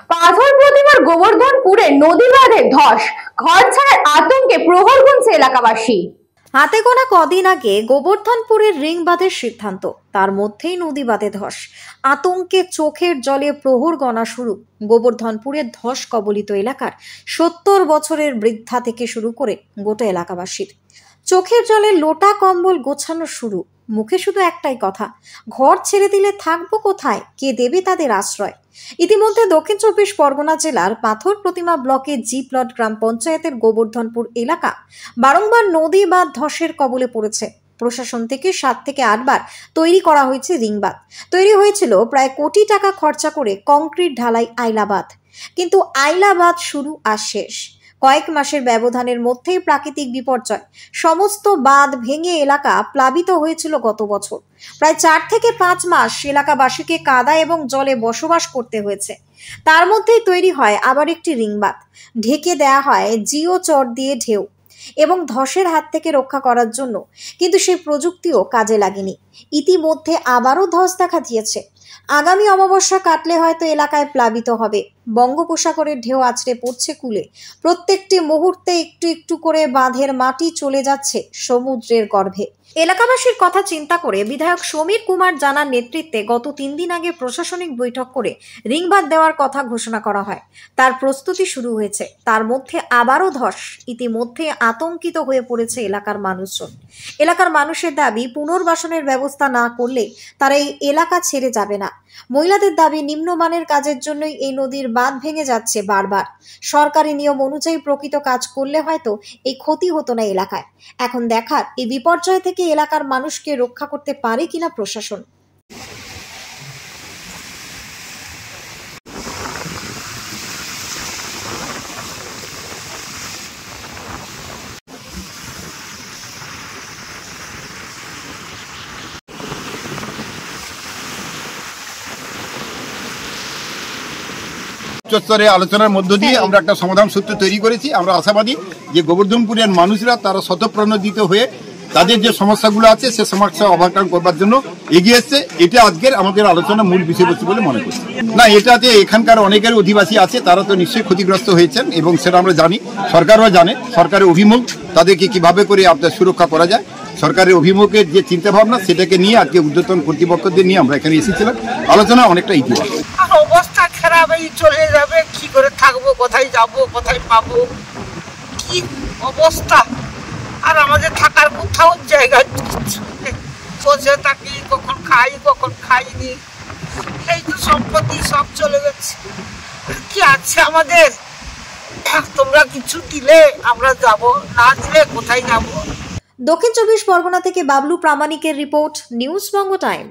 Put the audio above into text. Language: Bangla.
পাথর প্রতিমার গোবর্ধনপুরে নদী বাঁধে ধস, ঘর ছাড়ার আতঙ্কে প্রহর গুনছে এলাকাবাসী। হাতে গোনা কদিন আগে গোবর্ধনপুরের রিং বাঁধের সিদ্ধান্ত, তার মধ্যেই নদী বাঁধে ধস। আতঙ্কে চোখের জলে প্রহর গণা শুরু গোবর্ধনপুরের ধস কবলিত এলাকার 70 বছরের বৃদ্ধা থেকে শুরু করে গোটা এলাকাবাসীর। চোখের জলে লোটা কম্বল গোছানো শুরু, মুখে শুধু একটাই কথা, ঘর ছেড়ে দিলে থাকবো কোথায়, কে দেবে তাদের আশ্রয়। ইতিমধ্যে দক্ষিণ 24 পরগনা জেলার পাথর প্রতিমা ব্লকের জি প্লট গ্রাম পঞ্চায়েতের গোবর্ধনপুর এলাকা বারংবার নদী বাঁধ ধসের কবলে পড়েছে। প্রশাসন থেকে 7 থেকে 8 বার তৈরি করা হয়েছে রিং বাঁধ। তৈরি হয়েছিল প্রায় কোটি টাকা খরচা করে কংক্রিট ঢালাই আইলা বাঁধ, কিন্তু আইলা বাঁধ শুরু আর শেষ কয়েক মাসের ব্যবধানের মধ্যেই প্রাকৃতিক বিপর্যয় সমস্ত বাঁধ ভেঙে এলাকা প্লাবিত হয়েছিল গত বছর। প্রায় 4 থেকে 5 মাস এলাকাবাসীকে কাদা এবং জলে বসবাস করতে হয়েছে। তার মধ্যেই তৈরি হয় আবার একটি রিং বাঁধ, ঢেকে দেয়া হয় জিও চট দিয়ে ঢেউ এবং ধসের হাত থেকে রক্ষা করার জন্য, কিন্তু সেই প্রযুক্তিও কাজে লাগেনি। ইতিমধ্যে আবারও ধস দেখা দিয়েছে। আগামী অমাবস্যা কাটলে হয়তো এলাকায় প্লাবিত হবে। বঙ্গোপসাগরের ঢেউ আছড়ে পড়ছে কূলে, প্রত্যেকটি মুহূর্তে একটু একটু করে বাঁধের মাটি চলে যাচ্ছে সমুদ্রের গর্ভে। এলাকাবাসীর কথা চিন্তা করে বিধায়ক সমীর কুমার জানার নেতৃত্বে গত 3 দিন আগে প্রশাসনিক বৈঠক করে রিং বাঁধ দেওয়ার কথা ঘোষণা করা হয়। তার প্রস্তুতি শুরু হয়েছে। তার মধ্যে আবারও ধস। ইতিমধ্যে আতঙ্কিত হয়ে পড়েছে এলাকার মানুষজন। এলাকার মানুষের দাবি, পুনর্বাসনের ব্যবস্থা না করলে তারা এই এলাকা ছেড়ে যাবে না। মহিলাদের দাবি, নিম্নমানের কাজের জন্যই এই নদীর বাঁধ ভেঙে যাচ্ছে বারবার। সরকারি নিয়ম অনুযায়ী প্রকৃত কাজ করলে হয়তো এই ক্ষতি হতো না এলাকায়। এখন দেখার এই বিপর্যয় থেকে এলাকার মানুষকে রক্ষা করতে পারে কিনা প্রশাসন। উচ্চস্তরে আলোচনার মধ্য দিয়ে আমরা একটা সমাধান সূত্র তৈরি করেছি। আমরা আশাবাদী যে গোবর্ধনপুরের মানুষরা তারা স্বতঃপ্রণোদিত হয়ে তাদের যে সমস্যাগুলো আছে সে সমস্যা ওভারকাম করবার জন্য এগিয়ে এসছে। এটা আজকের আমাদের আলোচনার মূল বিষয়বস্তু বলে মনে করছি। না, এটাতে এখানকার অনেকের অধিবাসী আছে, তারা তো নিশ্চয়ই ক্ষতিগ্রস্ত হয়েছেন এবং সেটা আমরা জানি, সরকারও জানে। সরকারের অভিমুখ তাদেরকে কিভাবে করে আপনার সুরক্ষা করা যায়, সরকারের অভিমুখের যে চিন্তা ভাবনা সেটাকে নিয়ে আজকে ঊর্ধ্বতন কর্তৃপক্ষদের নিয়ে আমরা এখানে এসেছিলাম। আলোচনা অনেকটা ইতিবাচক। অবস্থা খারাপ, এই চলে যাবে, কি করে থাকবো, কোথায় যাব, কোথায় পাবো, কি অবস্থা। আর আমাদের থাকার কোথাও জায়গা বসে থাকি, কখন খাই কখন খাইনি, এই তো সম্পত্তি সব চলে গেছে, কি আছে আমাদের। তোমরা কিছু দিলে আমরা যাব, না দিলে কোথায় যাব। দক্ষিণ 24 পরগনা থেকে বাবলু প্রামাণিকের রিপোর্ট, নিউজ বঙ্গ টাইম।